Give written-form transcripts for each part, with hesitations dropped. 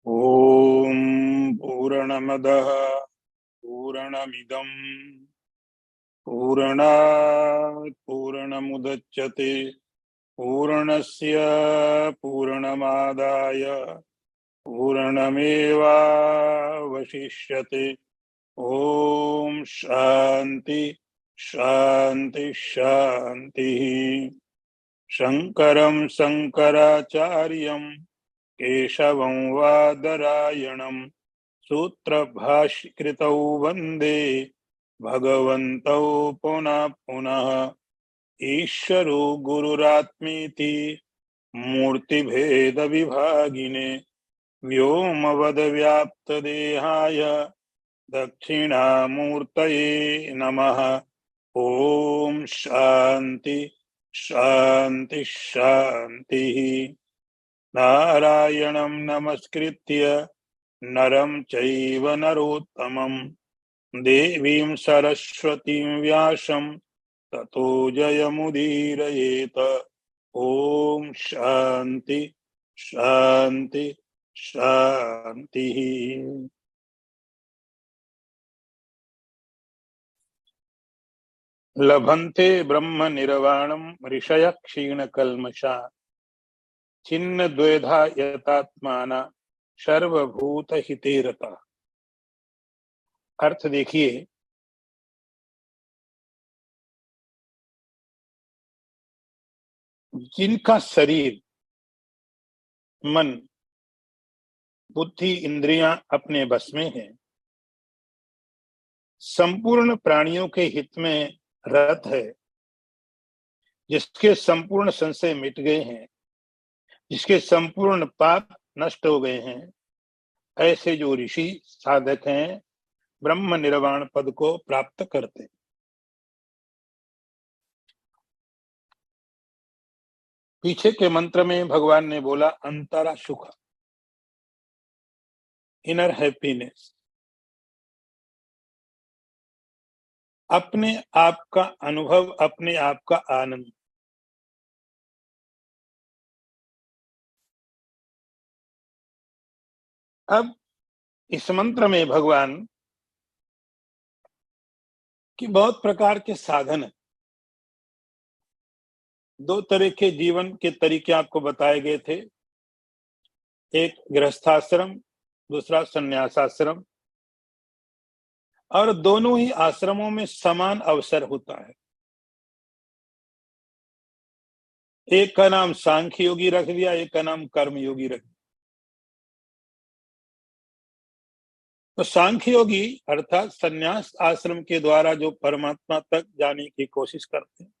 ओम पूर्णमदः पूर्णमिदं पूर्णात् पूर्णमुदच्यते पूर्णस्य पूर्णमादाय पूर्णमेवावशिष्यते। ओम शांति शांति शांति। शंकरं शंकराचार्यं केशवं वादरायणं सूत्रभाष्यकृतौ वन्दे भगवन्तौ पुनः पुनः। ईश्वरो गुरुरात्मेति मूर्तिभेदविभागिने व्योमवद्व्याप्तदेहाय दक्षिणामूर्तये नमः। ओम शांति शांति शांति। नारायणं नमस्कृत्य नरं चैव नरोत्तमं देवीं सरस्वतीं व्यासं ततो जयमुदीरयेत। ओम शांति शांति शांति। लभन्ते ब्रह्म निर्वाणं ऋषयः क्षीणकल्मषा छिन्न द्वेधा यतात्माना सर्वभूत हिते रता। अर्थ देखिए, जिनका शरीर मन बुद्धि इंद्रियां अपने बस में है, संपूर्ण प्राणियों के हित में रत है, जिसके संपूर्ण संशय मिट गए हैं, जिसके संपूर्ण पाप नष्ट हो गए हैं, ऐसे जो ऋषि साधक हैं ब्रह्म निर्वाण पद को प्राप्त करते हैं। पीछे के मंत्र में भगवान ने बोला अंतरा सुख, इनर हैप्पीनेस, अपने आप का अनुभव, अपने आप का आनंद। अब इस मंत्र में भगवान की बहुत प्रकार के साधन है। दो तरह के जीवन के तरीके आपको बताए गए थे, एक गृहस्थाश्रम, दूसरा संन्यासाश्रम, और दोनों ही आश्रमों में समान अवसर होता है। एक का नाम सांख्य योगी रख दिया, एक का नाम कर्म योगी रख दिया। तो सांख्य योगी अर्थात संन्यास आश्रम के द्वारा जो परमात्मा तक जाने की कोशिश करते हैं,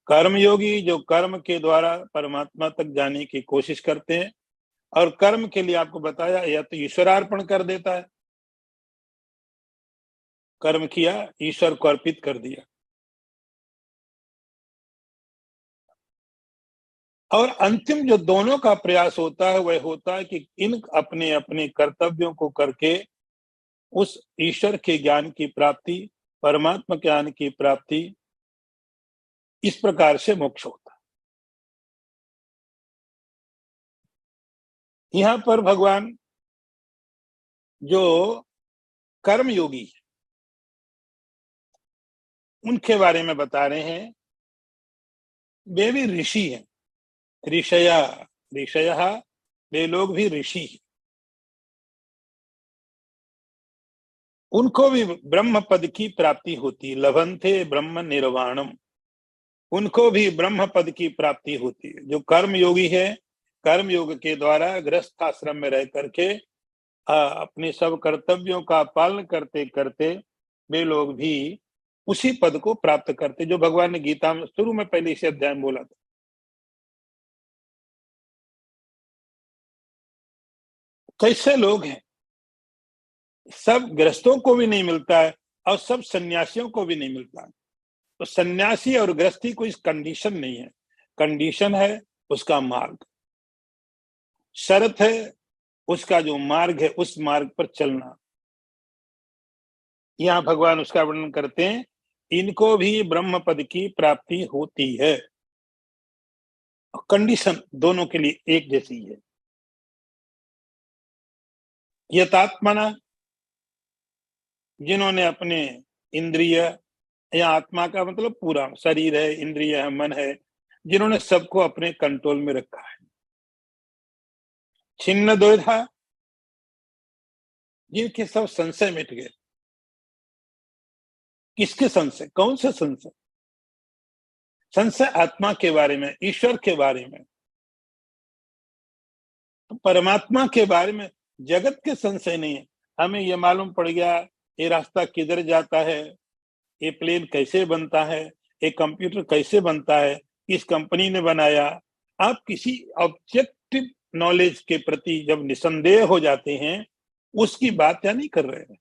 कर्मयोगी जो कर्म के द्वारा परमात्मा तक जाने की कोशिश करते हैं, और कर्म के लिए आपको बताया या तो ईश्वरार्पण कर देता है, कर्म किया ईश्वर को अर्पित कर दिया, और अंतिम जो दोनों का प्रयास होता है वह होता है कि इन अपने अपने कर्तव्यों को करके उस ईश्वर के ज्ञान की प्राप्ति, परमात्मा ज्ञान की प्राप्ति, इस प्रकार से मोक्ष होता है। यहां पर भगवान जो कर्म योगी है उनके बारे में बता रहे हैं। वे भी ऋषि हैं, ऋषया, ऋषयः, वे लोग भी ऋषि हैं। उनको भी ब्रह्म पद की प्राप्ति होती, लभन्ते ब्रह्म निर्वाणम, उनको भी ब्रह्म पद की प्राप्ति होती है। जो कर्म योगी है, कर्म योग के द्वारा गृहस्थ आश्रम में रह करके अपने सब कर्तव्यों का पालन करते करते वे लोग भी उसी पद को प्राप्त करते जो भगवान ने गीता में शुरू में पहले इसे अध्याय में बोला था। कैसे लोग हैं, सब गृहस्थों को भी नहीं मिलता है और सब सन्यासियों को भी नहीं मिलता है। तो सन्यासी और गृहस्थी कोई कंडीशन नहीं है, कंडीशन है उसका मार्ग, शर्त है उसका जो मार्ग है उस मार्ग पर चलना। यहां भगवान उसका वर्णन करते हैं, इनको भी ब्रह्म पद की प्राप्ति होती है। कंडीशन दोनों के लिए एक जैसी है। यतात्मना, जिन्होंने अपने इंद्रिय या आत्मा का मतलब पूरा शरीर है, इंद्रिय है, मन है, जिन्होंने सबको अपने कंट्रोल में रखा है। छिन्न द्वैधा, जिनके सब संशय मिट गए। किसके संशय? कौन से संशय? संशय आत्मा के बारे में, ईश्वर के बारे में, तो परमात्मा के बारे में। जगत के संशय नहीं है। हमें यह मालूम पड़ गया ये रास्ता किधर जाता है, ये प्लेन कैसे बनता है, ये कंप्यूटर कैसे बनता है, किस कंपनी ने बनाया। आप किसी ऑब्जेक्टिव नॉलेज के प्रति जब निसंदेह हो जाते हैं, उसकी बात या नहीं कर रहे हैं।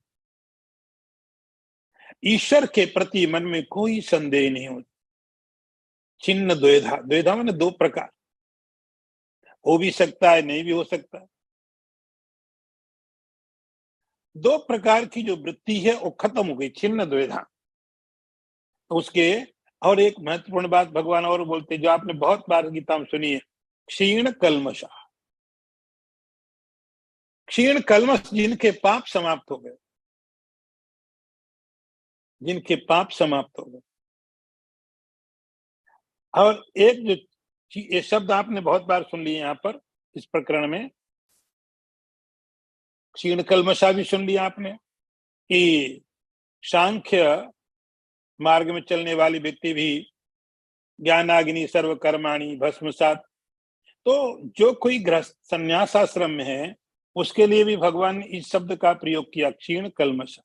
ईश्वर के प्रति मन में कोई संदेह नहीं होता। छिन्न द्वेधा, द्वेधा माने दो प्रकार, हो भी सकता है, नहीं भी हो सकता। दो प्रकार की जो वृत्ति है वो खत्म हो गई, छिन्न द्वेधा। उसके और एक महत्वपूर्ण बात भगवान और बोलते, जो आपने बहुत बार गीता में सुनी है, क्षीण कल्मषा। क्षीण कल्मष, जिनके पाप समाप्त हो गए, जिनके पाप समाप्त हो गए। और एक जो ये शब्द आपने बहुत बार सुन लिए यहाँ पर इस प्रकरण में, क्षीण कल्मषा भी सुन लिया आपने कि सांख्य मार्ग में चलने वाली व्यक्ति भी ज्ञानाग्नि सर्व कर्माणि भस्मसात। तो जो कोई गृहस्थ संन्यास आश्रम में है, उसके लिए भी भगवान ने इस शब्द का प्रयोग किया, क्षीण कल्मषा।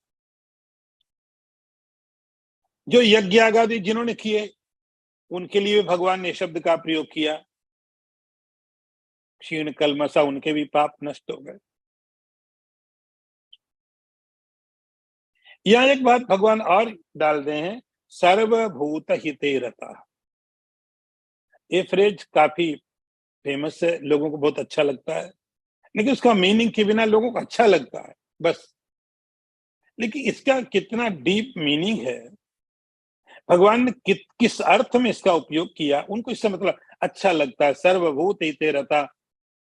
जो यज्ञ आदि जिन्होंने किए, उनके लिए भगवान ने शब्द का प्रयोग किया, क्षीण कल्मषा, उनके भी पाप नष्ट हो गए। यहां एक बात भगवान और डाल रहे हैं, सर्वभूत हिते रता। ये फ्रेज काफी फेमस है, लोगों को बहुत अच्छा लगता है, लेकिन उसका मीनिंग के बिना लोगों को अच्छा लगता है बस। लेकिन इसका कितना डीप मीनिंग है, भगवान ने किस अर्थ में इसका उपयोग किया, उनको इससे मतलब अच्छा लगता है। सर्वभूत हिते रता,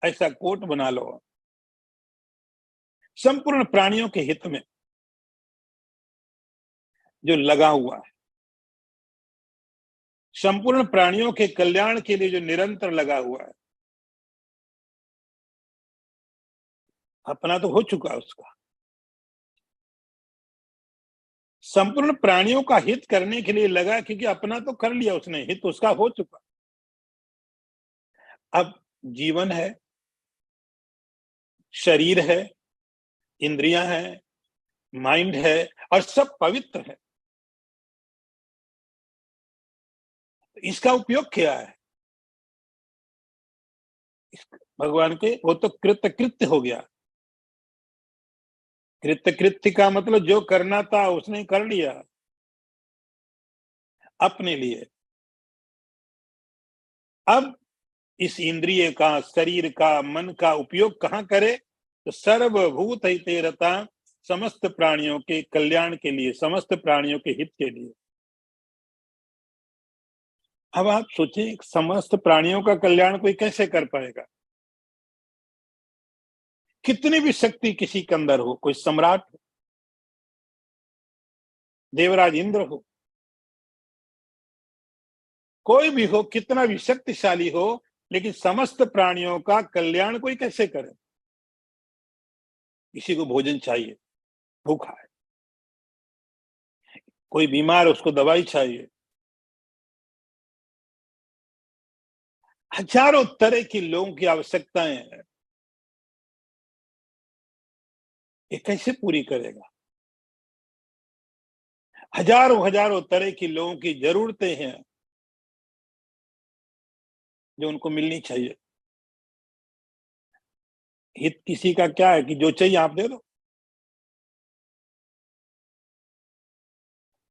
ऐसा कोट बना लो, संपूर्ण प्राणियों के हित में जो लगा हुआ है, संपूर्ण प्राणियों के कल्याण के लिए जो निरंतर लगा हुआ है। अपना तो हो चुका उसका, संपूर्ण प्राणियों का हित करने के लिए लगा, क्योंकि अपना तो कर लिया उसने, हित उसका हो चुका। अब जीवन है, शरीर है, इंद्रियां हैं, माइंड है, और सब पवित्र है। इसका उपयोग क्या है? भगवान के, वो तो कृत्य कृत्य हो गया। कृत्य कृत्य का मतलब जो करना था उसने कर लिया अपने लिए। अब इस इंद्रिय का, शरीर का, मन का उपयोग कहां करे? तो सर्वभूत हिते रता, समस्त प्राणियों के कल्याण के लिए, समस्त प्राणियों के हित के लिए। अब आप सोचिए, समस्त प्राणियों का कल्याण कोई कैसे कर पाएगा? कितनी भी शक्ति किसी के अंदर हो, कोई सम्राट हो, देवराज इंद्र हो, कोई भी हो, कितना भी शक्तिशाली हो, लेकिन समस्त प्राणियों का कल्याण कोई कैसे करे? किसी को भोजन चाहिए, भूखा है, कोई बीमार है, उसको दवाई चाहिए, हजारों तरह की लोगों की आवश्यकताएं हैं, ये कैसे पूरी करेगा? हजारों हजारों तरह की लोगों की जरूरतें हैं जो उनको मिलनी चाहिए। हित किसी का क्या है कि जो चाहिए आप दे दो?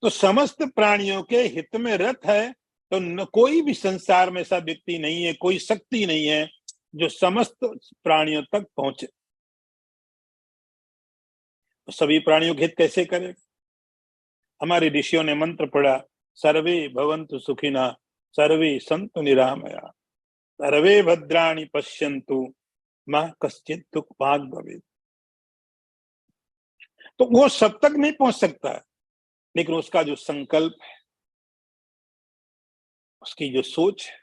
तो समस्त प्राणियों के हित में रत है, तो न कोई भी संसार में ऐसा व्यक्ति नहीं है, कोई शक्ति नहीं है जो समस्त प्राणियों तक पहुंचे। तो सभी प्राणियों के हित कैसे करे? हमारे ऋषियों ने मंत्र पढ़ा, सर्वे भवन्तु सुखिनः, सर्वे सन्तु निरामया, सर्वे भद्राणि पश्यन्तु, मां कश्चित् दुःख भाग् भवेत्। तो वो सब तक नहीं पहुंच सकता है, लेकिन उसका जो संकल्प है, उसकी जो सोच है,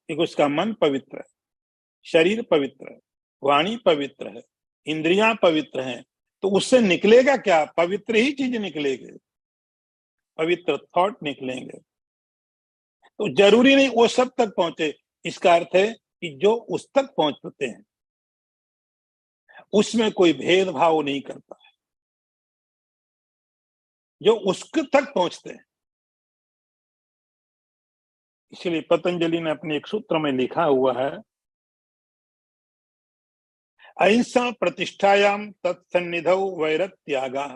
एक उसका मन पवित्र है, शरीर पवित्र है, वाणी पवित्र है, इंद्रियां पवित्र हैं, तो उससे निकलेगा क्या? पवित्र ही चीज निकलेगी, पवित्र थॉट निकलेंगे। तो जरूरी नहीं वो सब तक पहुंचे। इसका अर्थ है कि जो उस तक पहुंचते हैं उसमें कोई भेदभाव नहीं करता है। जो उसके तक पहुंचते हैं, इसलिए पतंजलि ने अपने एक सूत्र में लिखा हुआ है, अहिंसा प्रतिष्ठायाम तत्सन्निधौ वैरत्यागा,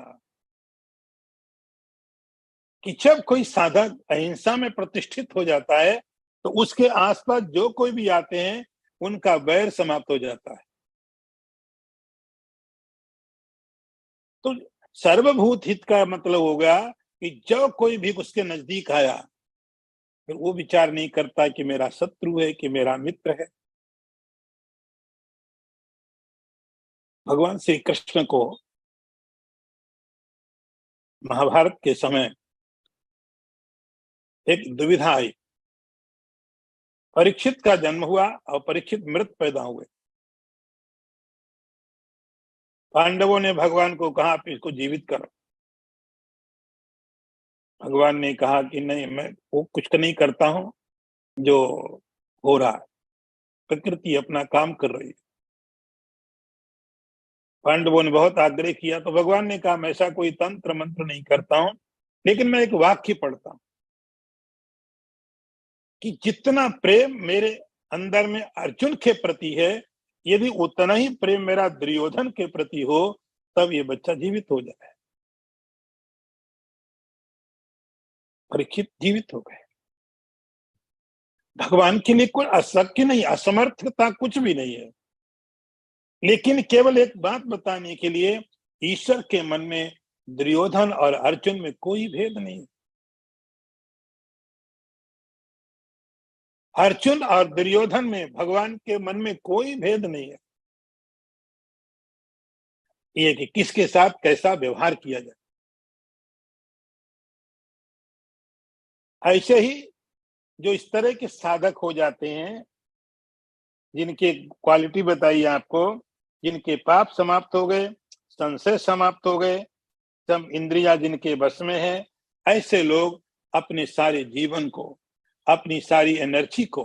कि जब कोई साधक अहिंसा में प्रतिष्ठित हो जाता है तो उसके आसपास जो कोई भी आते हैं उनका वैर समाप्त हो जाता है। तो सर्वभूत हित का मतलब हो गया कि जब कोई भी उसके नजदीक आया, फिर वो विचार नहीं करता कि मेरा शत्रु है कि मेरा मित्र है। भगवान श्री कृष्ण को महाभारत के समय एक दुविधा आई। परीक्षित का जन्म हुआ और परीक्षित मृत पैदा हुए। पांडवों ने भगवान को कहा आप इसको जीवित करो। भगवान ने कहा कि नहीं, मैं वो कुछ नहीं करता हूं जो हो रहा है, प्रकृति अपना काम कर रही है। पांडवों ने बहुत आग्रह किया तो भगवान ने कहा मैं ऐसा कोई तंत्र मंत्र नहीं करता हूं, लेकिन मैं एक वाक्य पढ़ता हूं कि जितना प्रेम मेरे अंदर में अर्जुन के प्रति है, यदि उतना ही प्रेम मेरा दुर्योधन के प्रति हो, तब ये बच्चा जीवित हो जाए। परीक्षित जीवित हो गए। भगवान के लिए कोई अशक्य नहीं, असमर्थता कुछ भी नहीं है, लेकिन केवल एक बात बताने के लिए, ईश्वर के मन में दुर्योधन और अर्जुन में कोई भेद नहीं। अर्जुन और दुर्योधन में भगवान के मन में कोई भेद नहीं है। ये कि किसके साथ कैसा व्यवहार किया जाए। ऐसे ही जो इस तरह के साधक हो जाते हैं, जिनकी क्वालिटी बताइए आपको, जिनके पाप समाप्त हो गए, संशय समाप्त हो गए, सब इंद्रिया जिनके बस में है, ऐसे लोग अपने सारे जीवन को, अपनी सारी एनर्जी को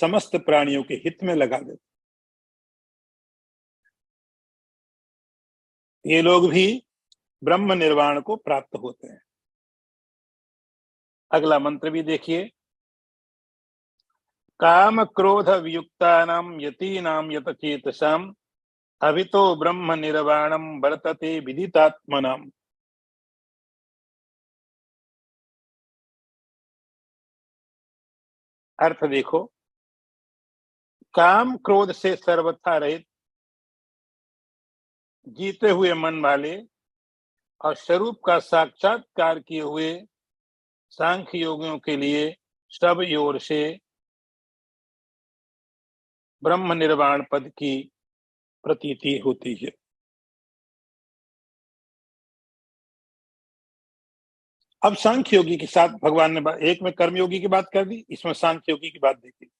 समस्त प्राणियों के हित में लगा देते। ये लोग भी ब्रह्म निर्वाण को प्राप्त होते हैं। अगला मंत्र भी देखिए, काम क्रोध वियुक्तानां यतीनां यतचेतसाम् अभितो ब्रह्म निर्वाणम वर्तते विदितात्मनाम। अर्थ देखो, काम क्रोध से सर्वथा रहित जीते हुए मन वाले और स्वरूप का साक्षात्कार किए हुए सांख्य योगियों के लिए सब ओर से ब्रह्म निर्वाण पद की प्रतीति होती है। अब सांख्य योगी के साथ भगवान ने एक में कर्मयोगी की बात कर दी, इसमें सांख्य योगी की बात देखी।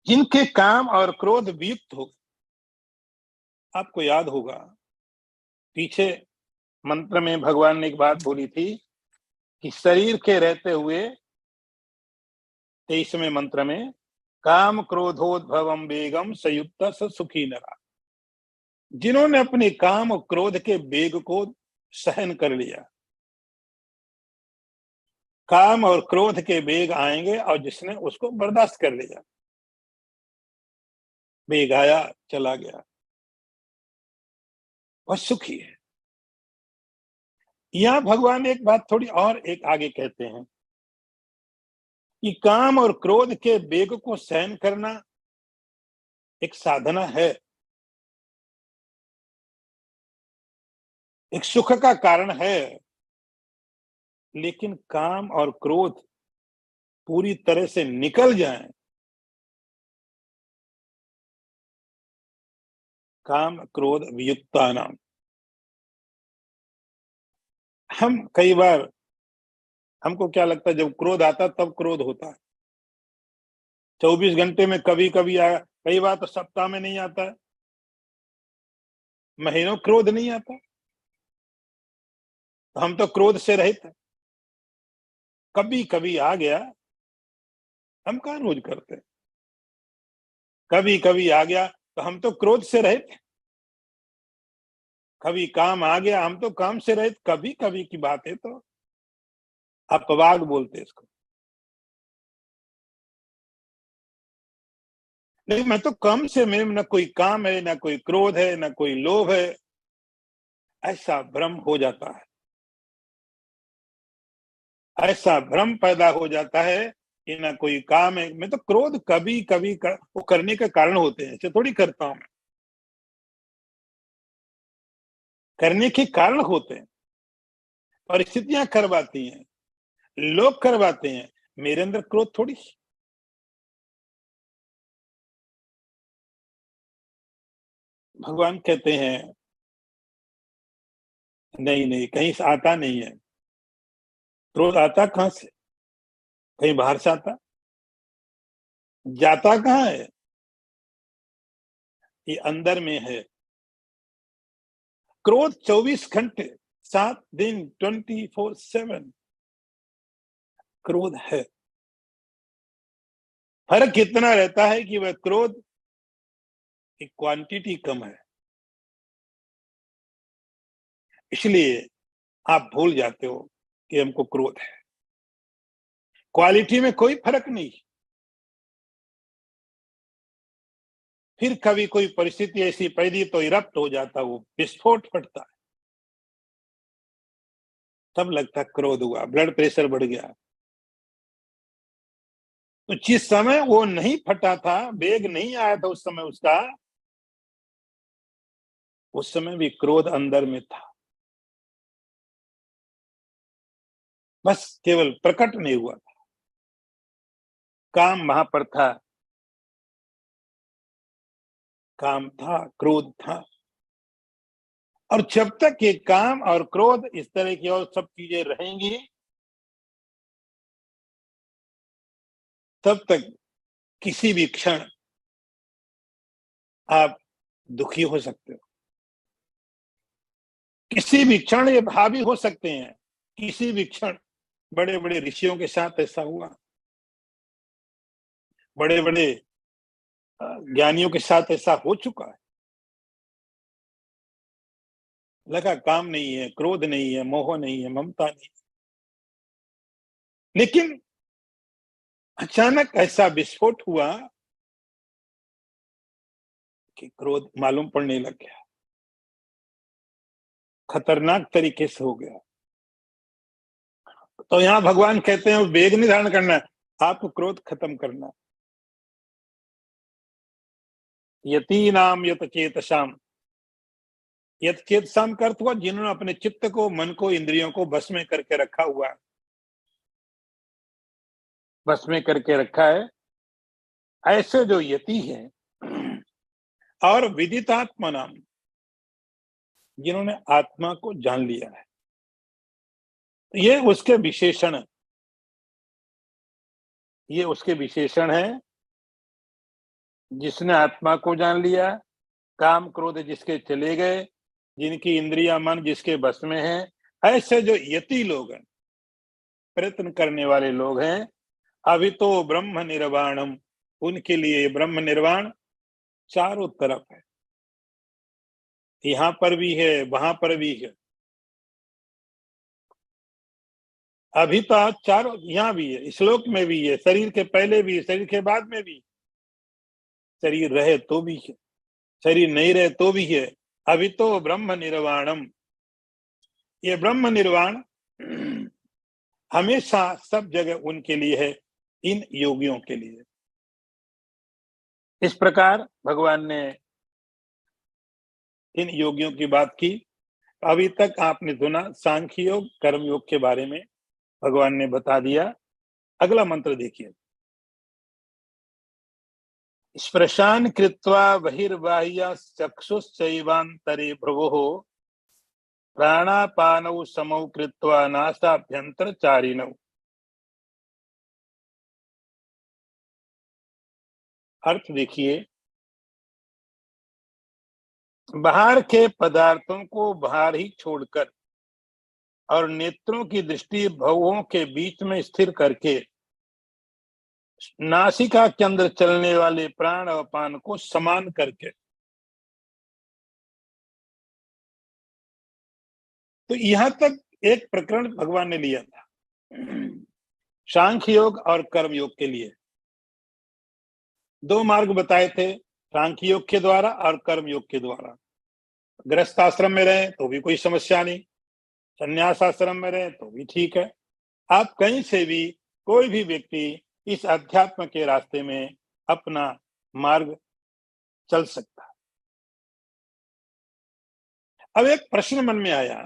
जिनके काम और क्रोध वियुक्त हो, आपको याद होगा पीछे मंत्र में भगवान ने एक बात बोली थी कि शरीर के रहते हुए 23वें मंत्र में काम क्रोधोद्भवम वेगम संयुक्त स सुखी नरा, जिन्होंने अपने काम और क्रोध के वेग को सहन कर लिया। काम और क्रोध के वेग आएंगे और जिसने उसको बर्दाश्त कर लिया, वेग आया चला गया, वह सुखी है। यहां भगवान एक बात थोड़ी और एक आगे कहते हैं कि काम और क्रोध के वेग को सहन करना एक साधना है, एक सुख का कारण है, लेकिन काम और क्रोध पूरी तरह से निकल जाएं, काम क्रोध वियुक्तानाम। हम कई बार, हमको क्या लगता है जब क्रोध आता तब क्रोध होता है। 24 घंटे में कभी कभी आया, कई बार तो सप्ताह में नहीं आता है, महीनों क्रोध नहीं आता। तो हम तो क्रोध से रहित हैं। कभी कभी आ गया, हम कहाँ रोज करते हैं। कभी कभी आ गया तो हम तो क्रोध से रहित हैं। कभी काम आ गया, हम तो काम से रहित। कभी कभी की बात है तो अपवाद बोलते हैं इसको। नहीं, मैं तो कम से में न कोई काम है, न कोई क्रोध है, न कोई लोभ है, ऐसा भ्रम हो जाता है। ऐसा भ्रम पैदा हो जाता है कि ना कोई काम है। मैं तो क्रोध कभी कभी वो करने का कारण होते हैं, ऐसे थोड़ी करता हूं मैं। करने के कारण होते हैं, परिस्थितियां करवाती हैं, लोग करवाते हैं। मेरे अंदर क्रोध थोड़ी। भगवान कहते हैं नहीं नहीं, कहीं से आता नहीं है। क्रोध आता कहां से? कहीं बाहर से आता? जाता कहां है? ये अंदर में है। क्रोध 24 घंटे, 7 दिन, 24/7 क्रोध है। फर्क इतना रहता है कि वह क्रोध की क्वांटिटी कम है, इसलिए आप भूल जाते हो कि हमको क्रोध है। क्वालिटी में कोई फर्क नहीं। फिर कभी कोई परिस्थिति ऐसी पैदी तो इरप्ट हो जाता, वो विस्फोट फटता है। तब लगता क्रोध हुआ, ब्लड प्रेशर बढ़ गया। तो जिस समय वो नहीं फटा था, वेग नहीं आया था उस समय उसका, उस समय भी क्रोध अंदर में था, बस केवल प्रकट नहीं हुआ था। काम वहां पर था, काम था, क्रोध था। और जब तक ये काम और क्रोध इस तरह की और सब चीजें रहेंगी, तब तक किसी भी क्षण आप दुखी हो सकते हो। किसी भी क्षण ये हावी हो सकते हैं। किसी भी क्षण। बड़े बड़े ऋषियों के साथ ऐसा हुआ, बड़े बड़े ज्ञानियों के साथ ऐसा हो चुका है। लगा काम नहीं है, क्रोध नहीं है, मोह नहीं है, ममता नहीं, लेकिन अचानक ऐसा विस्फोट हुआ कि क्रोध मालूम पड़ने लग गया, खतरनाक तरीके से हो गया। तो यहाँ भगवान कहते हैं वेग नहीं धारण करना है, आपको क्रोध खत्म करना। यति नाम यत चेतसाम। यत चेतसाम का अर्थ हुआ जिन्होंने अपने चित्त को, मन को, इंद्रियों को बस में करके रखा हुआ है। बस में करके रखा है, ऐसे जो यति है। और विदितात्मा नाम, जिन्होंने आत्मा को जान लिया है। ये उसके विशेषण, ये उसके विशेषण है। जिसने आत्मा को जान लिया, काम क्रोध जिसके चले गए, जिनकी इंद्रिया मन जिसके बस में है, ऐसे जो यति लोग हैं, प्रयत्न करने वाले लोग हैं, अभी तो ब्रह्म निर्वाणम, उनके लिए ब्रह्म निर्वाण चारों तरफ है। यहां पर भी है, वहां पर भी है। अभी तो चारों, यहां भी है, श्लोक में भी है, शरीर के पहले भी, शरीर के बाद में भी। शरीर रहे तो भी है, शरीर नहीं रहे तो भी है। अभी तो ब्रह्म निर्वाणम, ये ब्रह्म निर्वाण हमेशा सब जगह उनके लिए है, इन योगियों के लिए। इस प्रकार भगवान ने इन योगियों की बात की। अभी तक आपने सुना सांख्य योग, कर्म योग के बारे में भगवान ने बता दिया। अगला मंत्र देखिए। स्पृशान कृत्वा बहिर्बाह्य चक्षुश्चैवान्तरे भ्रुवोः प्राणापानौ समौ कृत्वा नासाभ्यंतरचारिणौ। अर्थ देखिए, बाहर के पदार्थों को बाहर ही छोड़कर और नेत्रों की दृष्टि भवों के बीच में स्थिर करके नासिका के अंदर चलने वाले प्राण और पान को समान करके, तो यहां तक एक प्रकरण भगवान ने लिया था सांख्य योग और कर्म योग के लिए। दो मार्ग बताए थे, सांख्य योग के द्वारा और कर्म योग के द्वारा। गृहस्थ आश्रम में रहे तो भी कोई समस्या नहीं, संन्यास आश्रम में रहे तो भी ठीक है। आप कहीं से भी, कोई भी व्यक्ति इस अध्यात्म के रास्ते में अपना मार्ग चल सकता है। अब एक प्रश्न मन में आया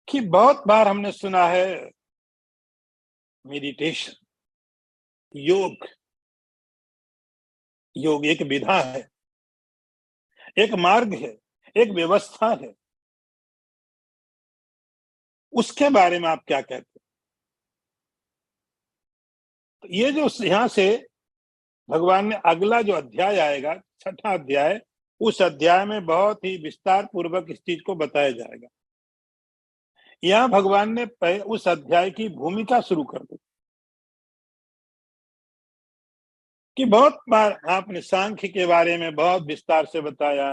कि बहुत बार हमने सुना है मेडिटेशन, योग। योग एक विधा है, एक मार्ग है, एक व्यवस्था है। उसके बारे में आप क्या कहते हैं? तो ये जो यहां से भगवान ने अगला जो अध्याय आएगा, छठा अध्याय, उस अध्याय में बहुत ही विस्तार पूर्वक इस चीज को बताया जाएगा। यहां भगवान ने उस अध्याय की भूमिका शुरू कर दी कि बहुत बार आपने सांख्य के बारे में बहुत विस्तार से बताया,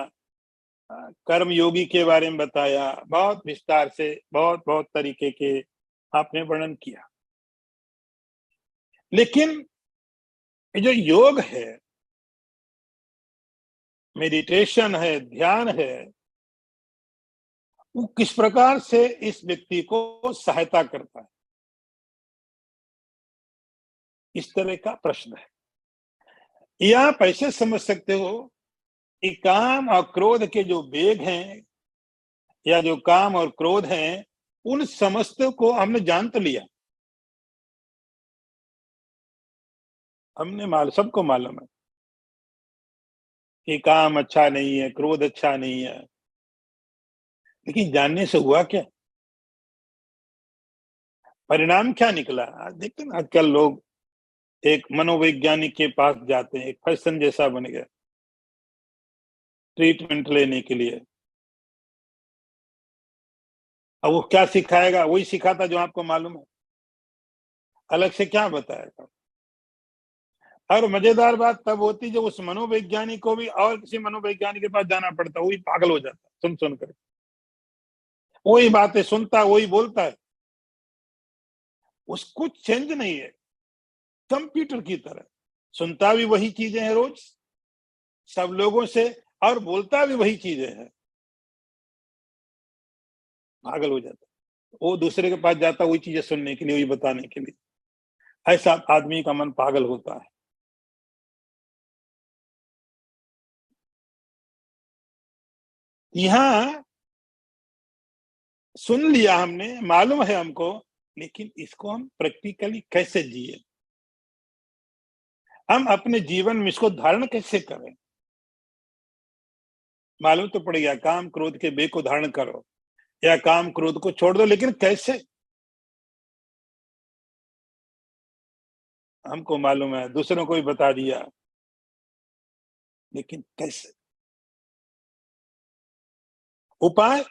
कर्म योगी के बारे में बताया, बहुत विस्तार से, बहुत बहुत तरीके के आपने वर्णन किया। लेकिन ये जो योग है, मेडिटेशन है, ध्यान है, वो किस प्रकार से इस व्यक्ति को सहायता करता है, इस तरह का प्रश्न है। या आप ऐसे समझ सकते हो कि काम और क्रोध के जो वेग हैं, या जो काम और क्रोध हैं, उन समस्त को हमने जान तो लिया, सबको मालूम है कि काम अच्छा नहीं है, क्रोध अच्छा नहीं है। लेकिन जानने से हुआ क्या? परिणाम क्या निकला? आज देखते हैं आजकल लोग एक मनोवैज्ञानिक के पास जाते हैं, एक फैशन जैसा बन गया ट्रीटमेंट लेने के लिए। अब वो क्या सिखाएगा? वही सिखाता जो आपको मालूम है, अलग से क्या बताएगा। और मजेदार बात तब होती जब उस मनोवैज्ञानिक को भी और किसी मनोवैज्ञानिक के पास जाना पड़ता, वही पागल हो जाता सुन सुन कर, वही बातें सुनता, वही बोलता है, उसको चेंज नहीं है। कंप्यूटर की तरह सुनता भी वही चीजें हैं रोज सब लोगों से, और बोलता भी वही चीजें हैं, पागल हो जाता। वो दूसरे के पास जाता वही चीजें सुनने के लिए, वही बताने के लिए। ऐसा आदमी का मन पागल होता है। यहां सुन लिया हमने, मालूम है हमको, लेकिन इसको हम प्रैक्टिकली कैसे जिए, हम अपने जीवन में इसको धारण कैसे करें? मालूम तो पड़ गया, काम क्रोध के बे को धारण करो या काम क्रोध को छोड़ दो, लेकिन कैसे? हमको मालूम है, दूसरों को भी बता दिया, लेकिन कैसे? उपाय?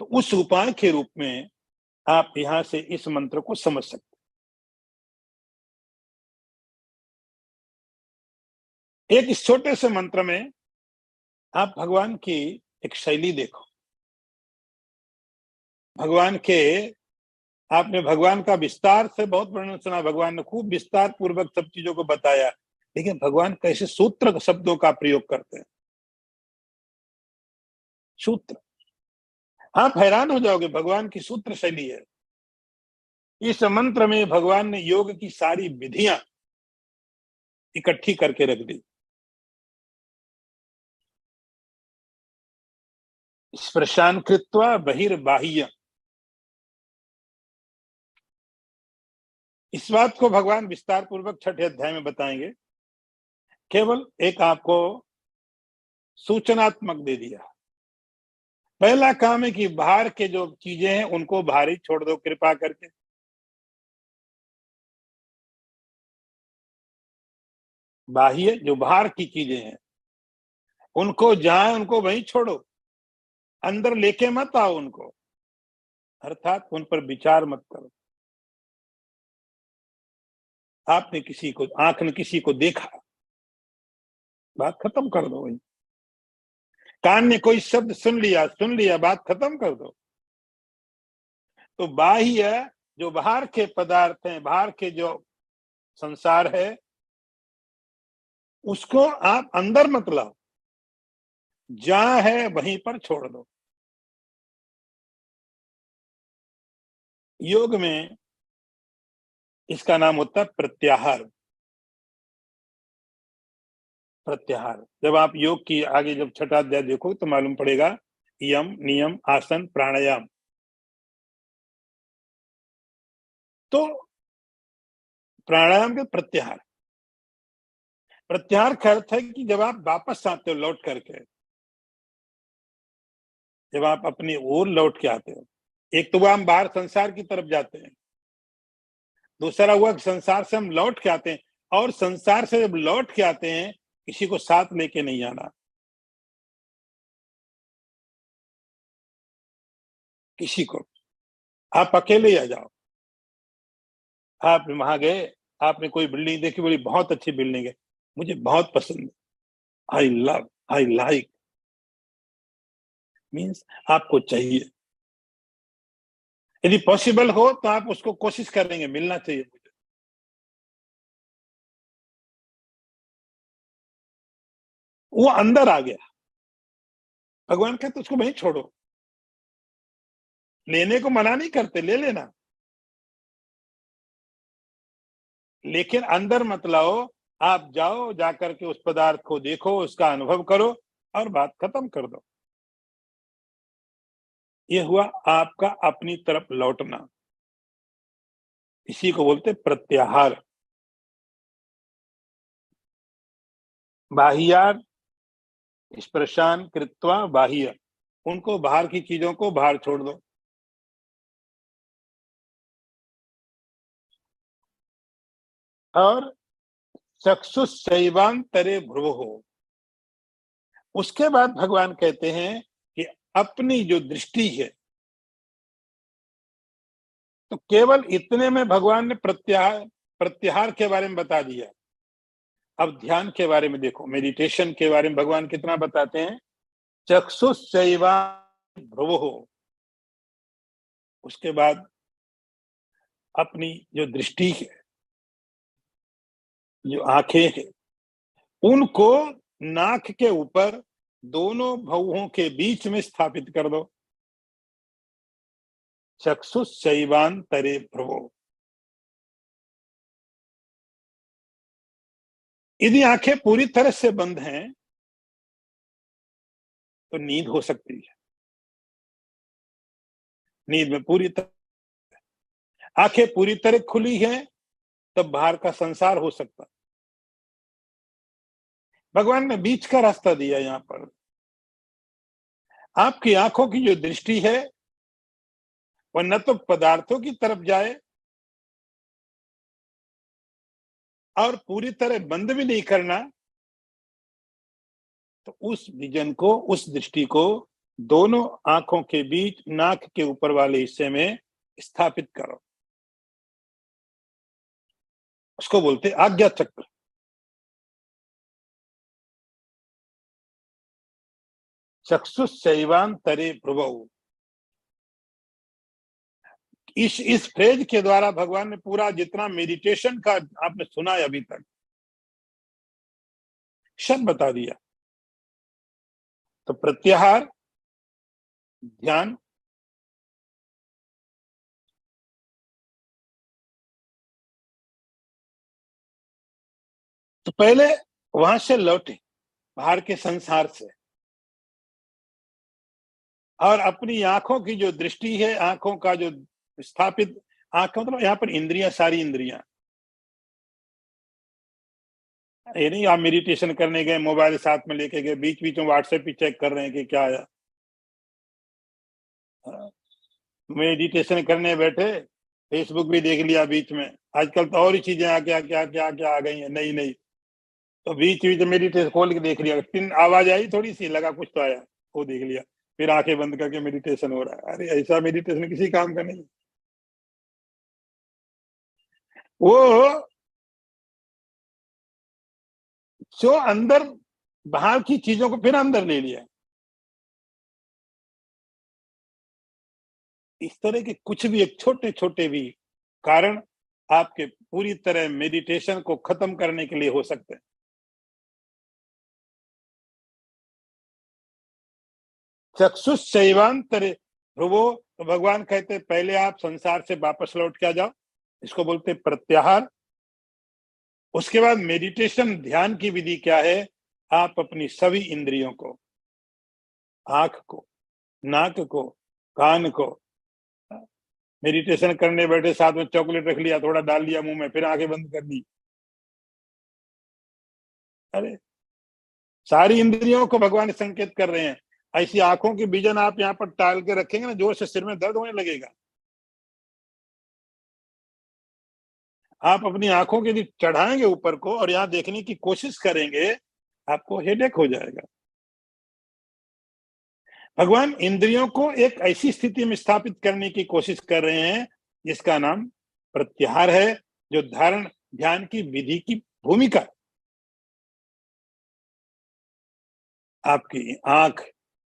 तो उस उपाय के रूप में आप यहां से इस मंत्र को समझ सकते हैं। एक इस छोटे से मंत्र में आप भगवान की एक शैली देखो। भगवान के, आपने भगवान का विस्तार से बहुत वर्णन सुना, भगवान ने खूब विस्तार पूर्वक सब चीजों को बताया, लेकिन भगवान कैसे सूत्र शब्दों का प्रयोग करते हैं। सूत्र, आप हैरान हो जाओगे, भगवान की सूत्र शैली है। इस मंत्र में भगवान ने योग की सारी विधियां इकट्ठी करके रख दी। स्पृशान कृत्वा बहिर्बाह्य, इस बात को भगवान विस्तार पूर्वक 6ठे अध्याय में बताएंगे। केवल एक आपको सूचनात्मक दे दिया। पहला काम है कि बाहर के जो चीजें हैं उनको बाहर ही छोड़ दो कृपा करके। बाह्य जो बाहर की चीजें हैं उनको जहां उनको वहीं छोड़ो, अंदर लेके मत आओ उनको, अर्थात उन पर विचार मत करो। आपने किसी को, आंख ने किसी को देखा, बात खत्म कर दो वहीं। कान ने कोई शब्द सुन लिया, बात खत्म कर दो। तो बाह्य जो बाहर के पदार्थ हैं, बाहर के जो संसार है, उसको आप अंदर मत लाओ, जहां है वहीं पर छोड़ दो। योग में इसका नाम होता है प्रत्याहार। प्रत्याहार जब आप योग की आगे जब 6ठा अध्याय देखो तो मालूम पड़ेगा, यम, नियम, आसन, प्राणायाम। तो प्राणायाम के प्रत्याहार, प्रत्याहार का अर्थ है कि जब आप वापस आते हो लौट करके, जब आप अपनी ओर लौट के आते हो, एक तो वो हम बाहर संसार की तरफ जाते हैं, दूसरा हुआ संसार से हम लौट के आते हैं, और संसार से जब लौट के आते हैं किसी को साथ लेके नहीं आना। किसी को, आप अकेले ही आ जाओ। आप वहां गए, आपने कोई बिल्डिंग देखी, बोली बहुत अच्छी बिल्डिंग है, मुझे बहुत पसंद है, I love, I like, means आपको चाहिए। यदि पॉसिबल हो तो आप उसको कोशिश करेंगे, मिलना चाहिए मुझे। वो अंदर आ गया, भगवान कहते उसको वहीं छोड़ो। लेने को मना नहीं करते, ले लेना, लेकिन अंदर मत लाओ। आप जाओ, जाकर के उस पदार्थ को देखो, उसका अनुभव करो और बात खत्म कर दो। ये हुआ आपका अपनी तरफ लौटना, इसी को बोलते प्रत्याहार। बाह्यार स्पर्शान कृत्वा बाह्य, उनको बाहर की चीजों को बाहर छोड़ दो। और चक्षुषैवांतरे भ्रुवो, उसके बाद भगवान कहते हैं कि अपनी जो दृष्टि है, तो केवल इतने में भगवान ने प्रत्याहार प्रत्याहार के बारे में बता दिया। अब ध्यान के बारे में देखो, मेडिटेशन के बारे में भगवान कितना बताते हैं, चक्षुषैवांतरे भ्रुवो। उसके बाद अपनी जो दृष्टि है, जो आंखें हैं, उनको नाक के ऊपर दोनों भौहों के बीच में स्थापित कर दो। चक्षुषैवांतरे भ्रुवो। यदि आंखें पूरी तरह से बंद हैं तो नींद हो सकती है। नींद में पूरी तरह, आंखें पूरी तरह खुली हैं तब बाहर का संसार हो सकता। भगवान ने बीच का रास्ता दिया। यहां पर आपकी आंखों की जो दृष्टि है वह न तो पदार्थों की तरफ जाए और पूरी तरह बंद भी नहीं करना, तो उस विजन को, उस दृष्टि को दोनों आंखों के बीच नाक के ऊपर वाले हिस्से में स्थापित करो। उसको बोलते आज्ञा चक्र। चक्षुषैवांतरे भ्रुवौ। इस फ्रेज के द्वारा भगवान ने पूरा जितना मेडिटेशन का आपने सुना है अभी तक, सब बता दिया। तो प्रत्याहार, ध्यान, तो पहले वहां से लौटे, बाहर के संसार से, और अपनी आंखों की जो दृष्टि है, आंखों का जो स्थापित, आंख का मतलब यहाँ पर इंद्रियां, सारी इंद्रियां। ये नहीं आप मेडिटेशन करने गए, मोबाइल साथ में लेके गए, बीच बीच में व्हाट्सएप भी चेक कर रहे हैं कि क्या आया। मेडिटेशन करने बैठे, फेसबुक भी देख लिया बीच में। आजकल तो और ही चीजें आ क्या क्या क्या क्या आ गई हैं, नई नई। तो बीच बीच में मेडिटेशन खोल के देख लिया, टिन आवाज आई थोड़ी सी, लगा कुछ तो आया, वो देख लिया, फिर आंखें बंद करके मेडिटेशन हो रहा है। अरे ऐसा मेडिटेशन किसी काम का नहीं। वो जो अंदर बाहर की चीजों को फिर अंदर ले लिया। इस तरह के कुछ भी एक छोटे छोटे भी कारण आपके पूरी तरह मेडिटेशन को खत्म करने के लिए हो सकते हैं। चक्षुषैवांतरे ध्रुवो, तो भगवान कहते पहले आप संसार से वापस लौट के आ जाओ, इसको बोलते प्रत्याहार। उसके बाद मेडिटेशन ध्यान की विधि क्या है, आप अपनी सभी इंद्रियों को, आंख को, नाक को, कान को, मेडिटेशन करने बैठे साथ में चॉकलेट रख लिया, थोड़ा डाल लिया मुंह में, फिर आंखें बंद कर दी। अरे सारी इंद्रियों को भगवान संकेत कर रहे हैं। ऐसी आंखों की विजन आप यहाँ पर टाल के रखेंगे ना, जोर से सिर में दर्द होने लगेगा। आप अपनी आंखों के यदि चढ़ाएंगे ऊपर को और यहाँ देखने की कोशिश करेंगे, आपको हेडेक हो जाएगा। भगवान इंद्रियों को एक ऐसी स्थिति में स्थापित करने की कोशिश कर रहे हैं जिसका नाम प्रत्याहार है, जो धारण ध्यान की विधि की भूमिका। आपकी आंख,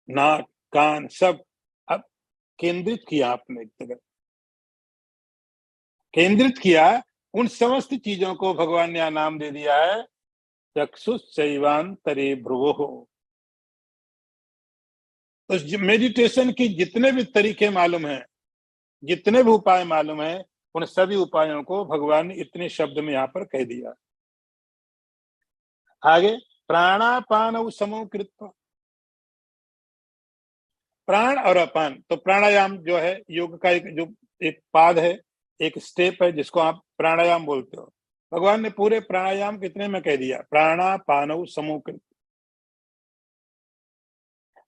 नाक, कान सब अब केंद्रित किया आपने, एक जगह केंद्रित किया। उन समस्त चीजों को भगवान ने यहां नाम दे दिया है चक्षुषैवांतरे भ्रुवोः। तो मेडिटेशन की जितने भी तरीके मालूम हैं, जितने भी उपाय मालूम है, उन सभी उपायों को भगवान ने इतने शब्द में यहाँ पर कह दिया। आगे प्राणापान समो कृत्वा, प्राण और अपान, तो प्राणायाम जो है योग का एक जो एक पाद है, एक स्टेप है जिसको आप प्राणायाम बोलते हो। भगवान ने पूरे प्राणायाम कितने में कह दिया, प्राणापान समो कृत्वा,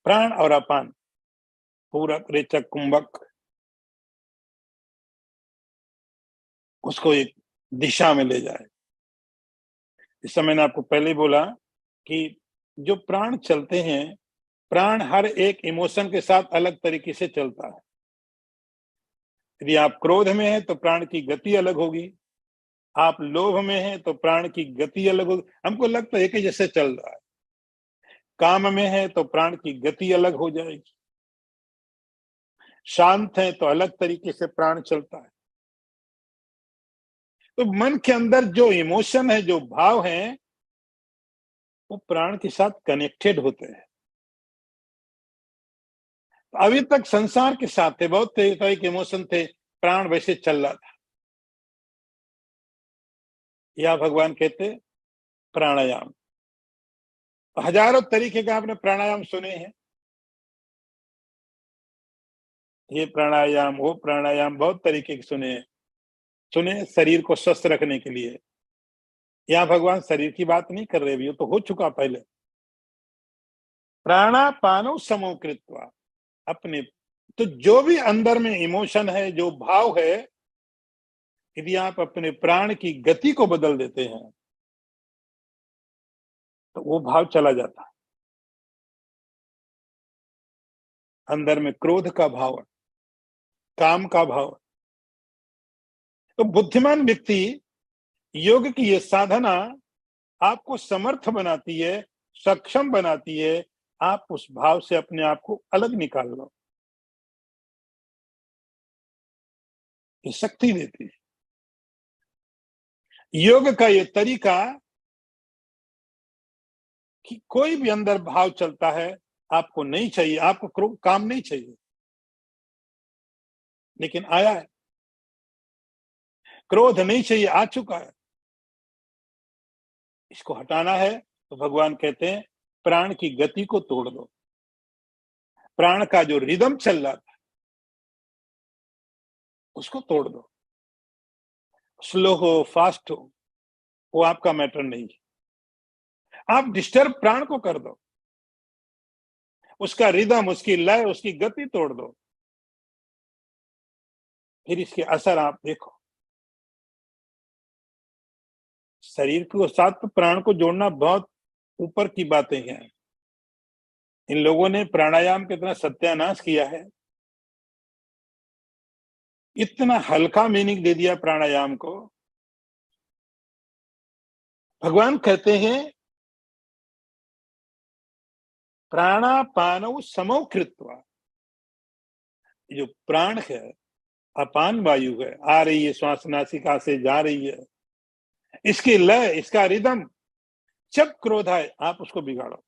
प्राण और अपान, पूरक, रेचक, कुंभक, उसको एक दिशा में ले जाए। इस समय मैंने आपको पहले ही बोला कि जो प्राण चलते हैं, प्राण हर एक इमोशन के साथ अलग तरीके से चलता है। यदि आप क्रोध में हैं तो प्राण की गति अलग होगी, आप लोभ में हैं तो प्राण की गति अलग होगी। हमको लगता है एक ही जैसे चल रहा है। काम में है तो प्राण की गति अलग हो जाएगी, शांत है तो अलग तरीके से प्राण चलता है। तो मन के अंदर जो इमोशन है, जो भाव है, वो प्राण के साथ कनेक्टेड होते हैं। अभी तक संसार के साथ थे, बहुत तरह के इमोशन थे, प्राण वैसे चल रहा था। या भगवान कहते प्राणायाम, हजारों तरीके का आपने प्राणायाम सुने हैं, ये प्राणायाम वो प्राणायाम, बहुत तरीके के सुने हैं। सुने शरीर को स्वस्थ रखने के लिए। यहाँ भगवान शरीर की बात नहीं कर रहे, भी तो हो चुका पहले। प्राणापानो समो कृत्वा, अपने, तो जो भी अंदर में इमोशन है, जो भाव है, यदि आप अपने प्राण की गति को बदल देते हैं तो वो भाव चला जाता है। अंदर में क्रोध का भाव, काम का भाव। तो बुद्धिमान व्यक्ति, योग की ये साधना आपको समर्थ बनाती है, सक्षम बनाती है। आप उस भाव से अपने आप को अलग निकाल लो, ये शक्ति देती है। योग का ये तरीका कि कोई भी अंदर भाव चलता है, आपको नहीं चाहिए, आपको काम नहीं चाहिए, लेकिन आया है। क्रोध नहीं चाहिए, आ चुका है, इसको हटाना है। तो भगवान कहते हैं प्राण की गति को तोड़ दो। प्राण का जो रिदम चल रहा था उसको तोड़ दो। स्लो हो फास्ट हो, वो आपका मैटर नहीं है। आप डिस्टर्ब प्राण को कर दो, उसका रिदम, उसकी लय, उसकी गति तोड़ दो, फिर इसके असर आप देखो। शरीर के साथ तो प्राण को जोड़ना बहुत ऊपर की बातें हैं। इन लोगों ने प्राणायाम का इतना सत्यानाश किया है, इतना हल्का मीनिंग दे दिया प्राणायाम को। भगवान कहते हैं प्राणापानौ समौ कृत्वा, जो प्राण है, अपान वायु है, आ रही है श्वास नासिका से जा रही है, इसकी लय, इसका रिदम, जब क्रोध आए आप उसको बिगाड़ो,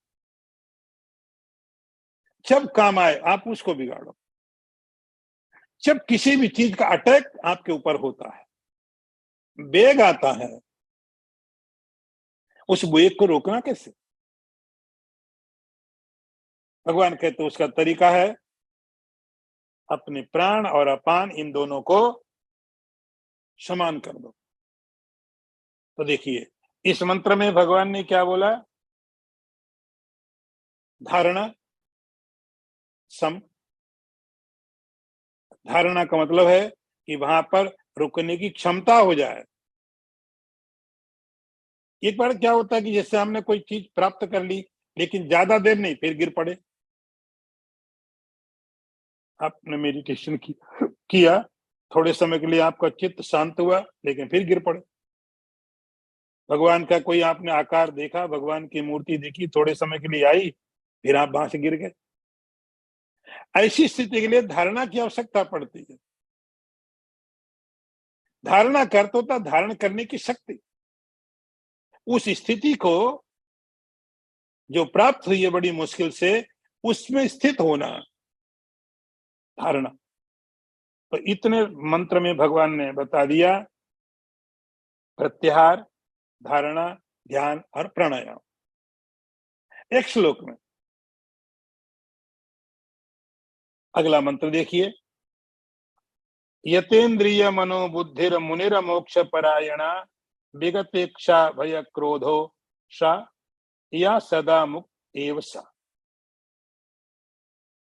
जब काम आए आप उसको बिगाड़ो, जब किसी भी चीज का अटैक आपके ऊपर होता है, वेग आता है, उस वेग को रोकना कैसे? भगवान कहते उसका तरीका है अपने प्राण और अपान इन दोनों को समान कर दो। तो देखिए इस मंत्र में भगवान ने क्या बोला? धारणा सम। धारणा का मतलब है कि वहां पर रुकने की क्षमता हो जाए। एक बार क्या होता है कि जैसे हमने कोई चीज प्राप्त कर ली, लेकिन ज्यादा देर नहीं, फिर गिर पड़े। आपने मेडिटेशन किया, थोड़े समय के लिए आपका चित्त शांत हुआ, लेकिन फिर गिर पड़े। भगवान का कोई आपने आकार देखा, भगवान की मूर्ति देखी, थोड़े समय के लिए आई, फिर आप वहां से गिर गए। ऐसी स्थिति के लिए धारणा की आवश्यकता पड़ती है। धारणा का अर्थ होता धारण करने की शक्ति। उस स्थिति को जो प्राप्त हुई है बड़ी मुश्किल से, उसमें स्थित होना धारणा। तो इतने मंत्र में भगवान ने बता दिया प्रत्याहार, धारणा, ध्यान और प्राणायाम एक श्लोक में। अगला मंत्र देखिए, यतेन्द्रिय मनोबुद्धिर मुनिर मोक्ष परायणा विगतेक्षा भय क्रोधो सा या सदा मुक्त एव सा।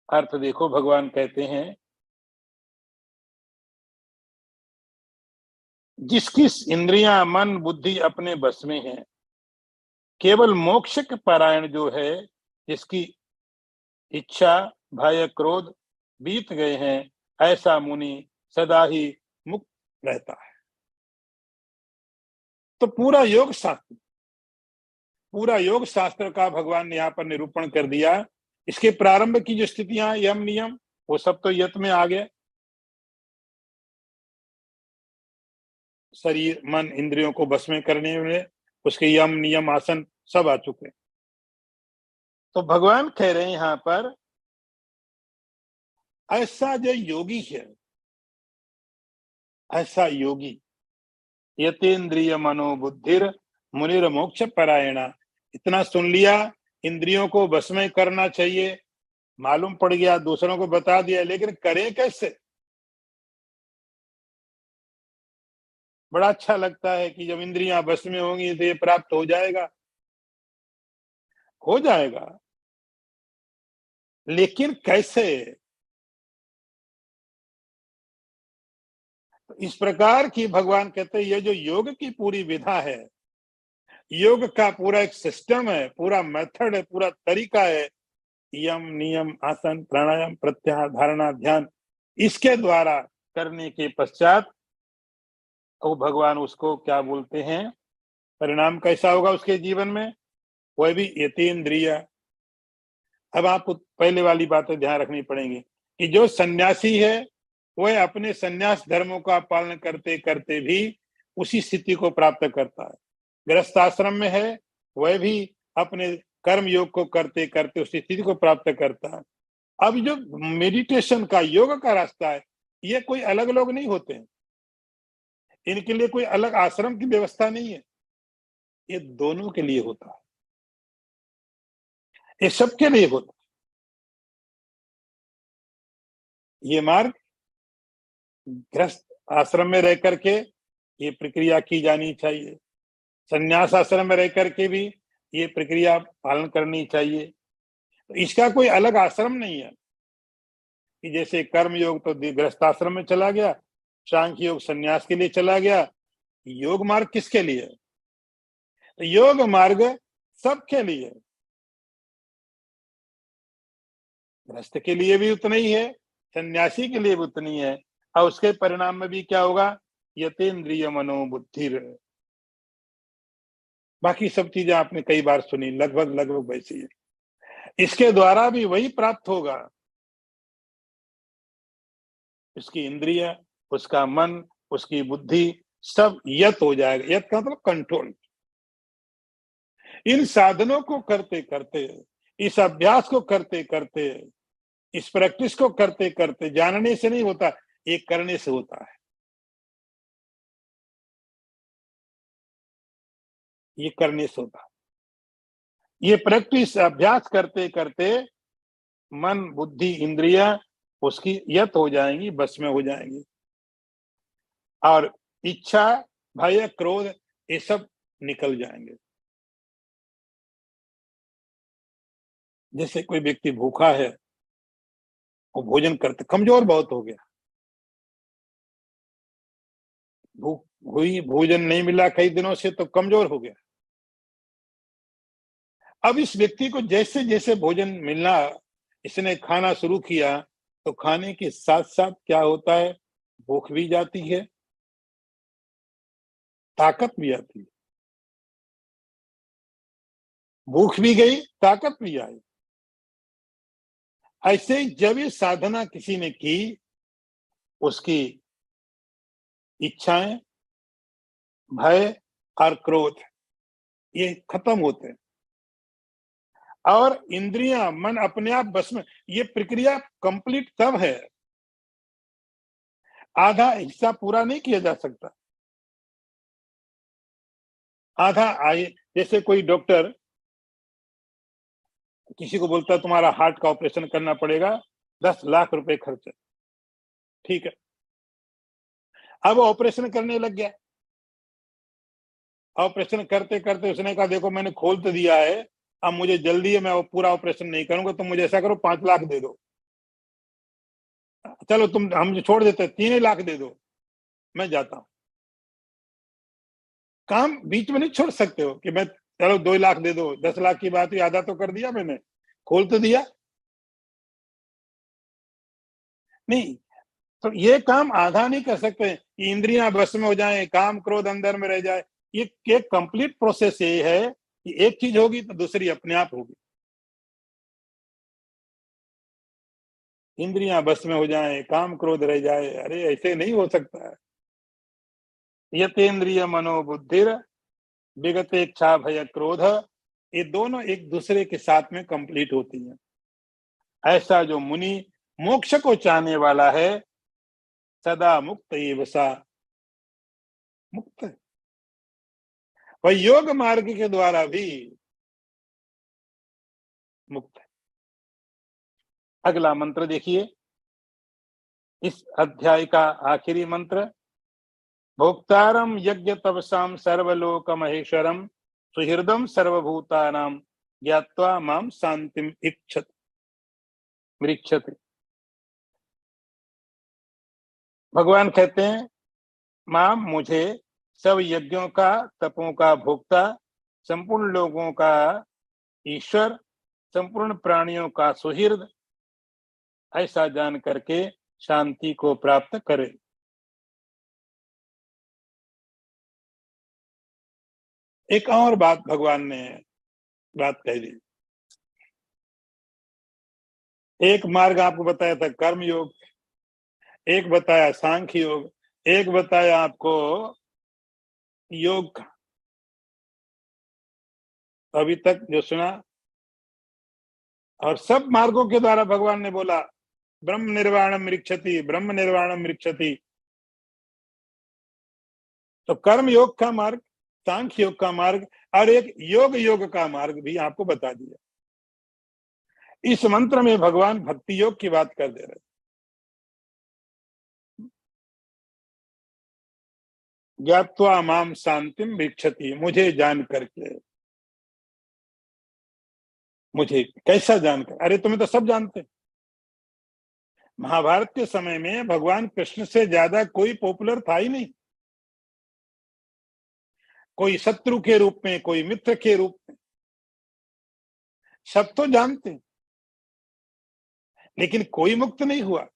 अर्थ देखो, भगवान कहते हैं जिसकी इंद्रियां मन बुद्धि अपने बस में है, केवल मोक्ष के परायण जो है, जिसकी इच्छा भय क्रोध बीत गए हैं, ऐसा मुनि सदा ही मुक्त रहता है। तो पूरा योग शास्त्र का भगवान ने यहाँ पर निरूपण कर दिया। इसके प्रारंभ की जो स्थितियां, यम नियम, वो सब तो यत में आ गए। शरीर मन इंद्रियों को बस में करने में उसके यम नियम आसन सब आ चुके। तो भगवान कह रहे हैं यहाँ पर ऐसा जो योगी है, ऐसा योगी यतेन्द्रिय मनोबुद्धिर मुनिर मोक्ष परायणा। इतना सुन लिया, इंद्रियों को बस में करना चाहिए, मालूम पड़ गया, दूसरों को बता दिया, लेकिन करें कैसे? बड़ा अच्छा लगता है कि जब इंद्रियां बस में होंगी तो ये प्राप्त हो जाएगा, हो जाएगा, लेकिन कैसे? तो इस प्रकार की भगवान कहते हैं ये जो योग की पूरी विधा है, योग का पूरा एक सिस्टम है, पूरा मेथड है, पूरा तरीका है, यम नियम आसन प्राणायाम प्रत्याहार धारणा ध्यान, इसके द्वारा करने के पश्चात वो भगवान उसको क्या बोलते हैं, परिणाम कैसा होगा उसके जीवन में, वह भी यतीन्द्रिय। अब आप पहले वाली बातें ध्यान रखनी पड़ेंगी कि जो सन्यासी है वह अपने सन्यास धर्मों का पालन करते करते भी उसी स्थिति को प्राप्त करता है। गृहस्थ आश्रम में है, वह भी अपने कर्म योग को करते करते उस स्थिति को प्राप्त करता है। अब जो मेडिटेशन का योग का रास्ता है, ये कोई अलग लोग नहीं होते हैं, इनके लिए कोई अलग आश्रम की व्यवस्था नहीं है, ये दोनों के लिए होता है, ये सबके लिए होता है। ये मार्ग गृहस्थ आश्रम में रह करके ये प्रक्रिया की जानी चाहिए। संन्यास आश्रम में रह करके भी ये प्रक्रिया पालन करनी चाहिए। तो इसका कोई अलग आश्रम नहीं है कि जैसे कर्म योग तो गृहस्थाश्रम में चला गया, सांख्य योग संन्यास के लिए चला गया, योग मार्ग किसके लिए है? तो योग मार्ग सबके लिए, गृहस्थ के लिए भी उतना ही है, सन्यासी के लिए भी उतनी है। और उसके परिणाम में भी क्या होगा? यतेंद्रिय मनोबुद्धिर। बाकी सब चीजें आपने कई बार सुनी, लगभग लगभग वैसी है। इसके द्वारा भी वही प्राप्त होगा, उसकी इंद्रिय, उसका मन, उसकी बुद्धि सब यत हो जाएगा। यत का मतलब कंट्रोल। इन साधनों को करते करते, इस अभ्यास को करते करते, इस प्रैक्टिस को करते करते, जानने से नहीं होता, ये करने से होता है। ये करने से होता है। ये प्रैक्टिस अभ्यास करते करते मन, बुद्धि, इंद्रिया उसकी यत हो जाएंगी, बस में हो जाएंगी। और इच्छा, भय, क्रोध ये सब निकल जाएंगे। जैसे कोई व्यक्ति भूखा है, वो भोजन करते, कमजोर बहुत हो गया, भूख हुई, भोजन नहीं मिला कई दिनों से तो कमजोर हो गया। अब इस व्यक्ति को जैसे जैसे भोजन मिलना, इसने खाना शुरू किया, तो खाने के साथ साथ क्या होता है? भूख भी जाती है, ताकत भी आती है। भूख भी गई, ताकत भी आई। ऐसे जब ये साधना किसी ने की, उसकी इच्छाएं, भय और क्रोध ये खत्म होते हैं, और इंद्रियां, मन अपने आप बस में। ये प्रक्रिया कंप्लीट तब है, आधा हिस्सा पूरा नहीं किया जा सकता। आधा आए, जैसे कोई डॉक्टर किसी को बोलता है तुम्हारा हार्ट का ऑपरेशन करना पड़ेगा, 10 लाख रुपए खर्च है, ठीक है। अब ऑपरेशन करने लग गया, ऑपरेशन करते करते उसने कहा देखो मैंने खोल तो दिया है, अब मुझे जल्दी है, मैं वो पूरा ऑपरेशन नहीं करूंगा, तो मुझे ऐसा करो 5 लाख दे दो। चलो तुम हम छोड़ देते, 3 लाख दे दो, मैं जाता हूं। काम बीच में नहीं छोड़ सकते हो कि मैं, चलो 2 लाख दे दो, 10 लाख की बात हुई, आधा तो कर दिया मैंने, खोल तो दिया नहीं। तो ये काम आधा नहीं कर सकते कि इंद्रियां बस में हो जाएं, काम क्रोध अंदर में रह जाए। ये कंप्लीट प्रोसेस ये है कि एक चीज होगी तो दूसरी अपने आप होगी। इंद्रियां बस में हो जाएं, काम क्रोध रह जाए, अरे ऐसे नहीं हो सकता है। यतेंद्रिय मनोबुद्धिर विगत इच्छा भय क्रोध, ये दोनों एक दूसरे के साथ में कंप्लीट होती हैं। ऐसा जो मुनि मोक्ष को चाहने वाला है, सदा मुक्त एव सा, मुक्त है। वह योग मार्ग के द्वारा भी मुक्त है। अगला मंत्र देखिए, इस अध्याय का आखिरी मंत्र, भोक्तारम यज्ञ तपसाम सर्वलोक महेश्वरम सुहृदम सर्वभूतानां ज्ञात्वा माम शांतिम इच्छत मृक्षति। भगवान कहते हैं, माम मुझे सब यज्ञों का, तपों का भोक्ता, संपूर्ण लोगों का ईश्वर, संपूर्ण प्राणियों का सुहृद ऐसा जान करके शांति को प्राप्त करे। एक और बात भगवान ने बात कह दी। एक मार्ग आपको बताया था कर्म योग, एक बताया सांख्य योग, एक बताया आपको योग का। अभी तक जो सुना, और सब मार्गों के द्वारा भगवान ने बोला ब्रह्म निर्वाणम मृक्षति, ब्रह्म निर्वाणम मृक्षति। तो कर्म योग का मार्ग, सांख्य योग का मार्ग, और एक योग का मार्ग भी आपको बता दिया। इस मंत्र में भगवान भक्ति योग की बात कर दे रहे। ज्ञात्वा माम शांतिम भिक्षति, मुझे जान करके, मुझे कैसा जानकर, अरे तुम्हें तो सब जानते। महाभारत के समय में भगवान कृष्ण से ज्यादा कोई पॉपुलर था ही नहीं, कोई शत्रु के रूप में, कोई मित्र के रूप में, सब तो जानते, लेकिन कोई मुक्त नहीं हुआ।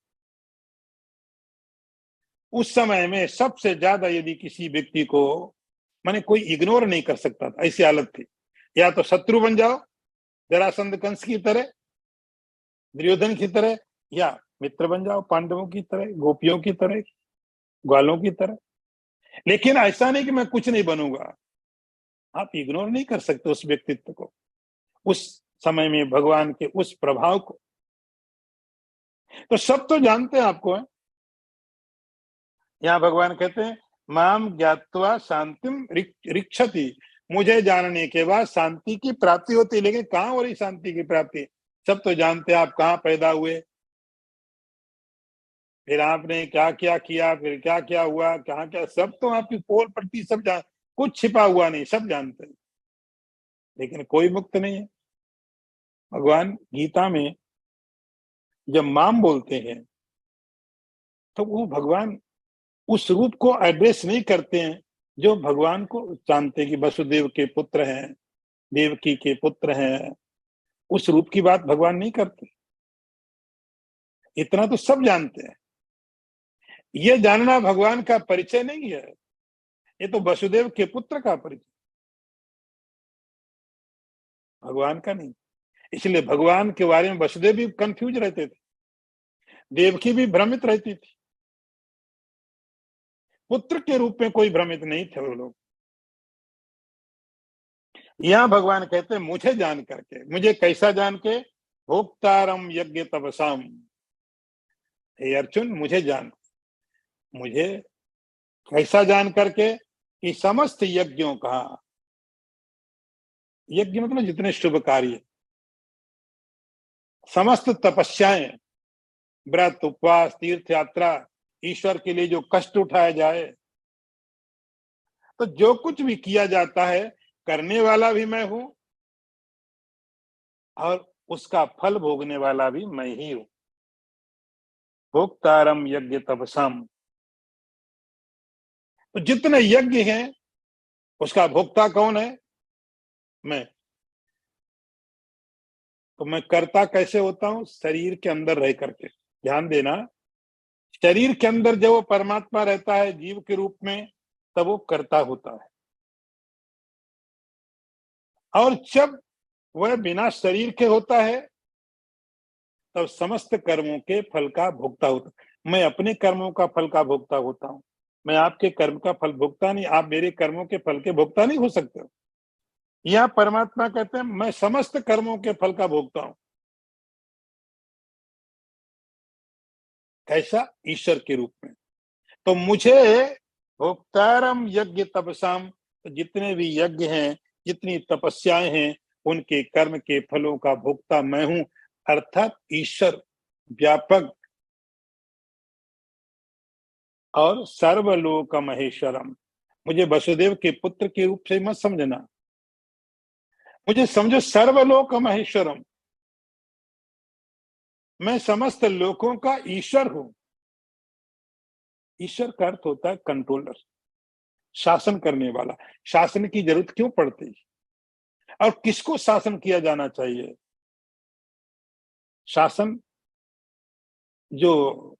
उस समय में सबसे ज्यादा यदि किसी व्यक्ति को, माने कोई इग्नोर नहीं कर सकता था, ऐसी हालत थी। या तो शत्रु बन जाओ जरासंध कंस की तरह, दुर्योधन की तरह, या मित्र बन जाओ पांडवों की तरह, गोपियों की तरह, ग्वालों की तरह। लेकिन ऐसा नहीं कि मैं कुछ नहीं बनूंगा, आप इग्नोर नहीं कर सकते उस व्यक्तित्व को, उस समय में भगवान के उस प्रभाव को। तो सब तो जानते हैं आपको है। यहां भगवान कहते हैं माम ज्ञात्वा शांतिम रिक्षति, मुझे जानने के बाद शांति की प्राप्ति होती है। लेकिन कहां हो रही शांति की प्राप्ति? सब तो जानते हैं आप कहां पैदा हुए, फिर आपने क्या क्या किया, फिर क्या क्या हुआ, कहां क्या, सब तो आपकी पोल पड़ती, सब जान, कुछ छिपा हुआ नहीं, सब जानते हैं। लेकिन कोई मुक्त नहीं है। भगवान गीता में जब माम बोलते हैं तो वो भगवान उस रूप को एड्रेस नहीं करते हैं जो भगवान को जानते हैं कि वसुदेव के पुत्र हैं, देवकी के पुत्र हैं। उस रूप की बात भगवान नहीं करते। इतना तो सब जानते हैं। ये जानना भगवान का परिचय नहीं है, ये तो वसुदेव के पुत्र का परिचय, भगवान का नहीं। इसलिए भगवान के बारे में वसुदेव भी कंफ्यूज रहते थे, देवकी भी भ्रमित रहती थी। पुत्र के रूप में कोई भ्रमित नहीं थे वो लोग। यहां भगवान कहते हैं मुझे जान करके, मुझे कैसा जान के? भोक्तारम यज्ञ तपसाम, हे अर्जुन मुझे जान, मुझे कैसा जान करके कि समस्त यज्ञों का, यज्ञ मतलब जितने शुभ कार्य, समस्त तपस्याएं, व्रत उपवास तीर्थ यात्रा, ईश्वर के लिए जो कष्ट उठाया जाए, तो जो कुछ भी किया जाता है करने वाला भी मैं हूं और उसका फल भोगने वाला भी मैं ही हूं। भोक्तारम यज्ञ तपसाम, तो जितने यज्ञ हैं उसका भोक्ता कौन है? मैं। तो मैं करता कैसे होता हूं? शरीर के अंदर रह करके। ध्यान देना, शरीर के अंदर जब वो परमात्मा रहता है जीव के रूप में, तब वो करता होता है। और जब वह बिना शरीर के होता है तब समस्त कर्मों के फल का भोक्ता होता है। मैं अपने कर्मों का फल का भोक्ता होता हूं, मैं आपके कर्म का फल भोक्ता नहीं, आप मेरे कर्मों के फल के भोक्ता नहीं हो सकते हो। यह परमात्मा कहते हैं मैं समस्त कर्मों के फल का भोगता हूं। कैसा? ईश्वर के रूप में। तो मुझे भोक्तारम यज्ञ तपसाम, तो जितने भी यज्ञ हैं, जितनी तपस्याएं हैं, उनके कर्म के फलों का भोक्ता मैं हूं। अर्थात ईश्वर व्यापक और सर्वलोक महेश्वरम। मुझे वसुदेव के पुत्र के रूप से मत समझना, मुझे समझो सर्वलोक महेश्वरम, मैं समस्त लोकों का ईश्वर हूं। ईश्वर का अर्थ होता है कंट्रोलर, शासन करने वाला। शासन की जरूरत क्यों पड़ती? और किसको शासन किया जाना चाहिए? शासन जो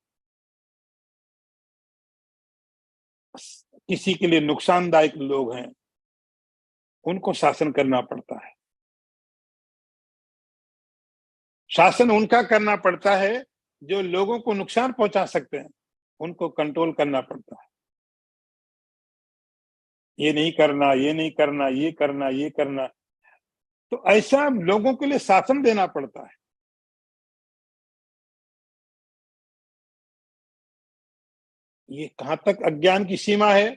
किसी के लिए नुकसानदायक लोग हैं उनको शासन करना पड़ता है। शासन उनका करना पड़ता है जो लोगों को नुकसान पहुंचा सकते हैं, उनको कंट्रोल करना पड़ता है। ये नहीं करना, ये नहीं करना, ये करना, ये करना। तो ऐसा लोगों के लिए शासन देना पड़ता है। ये कहां तक अज्ञान की सीमा है?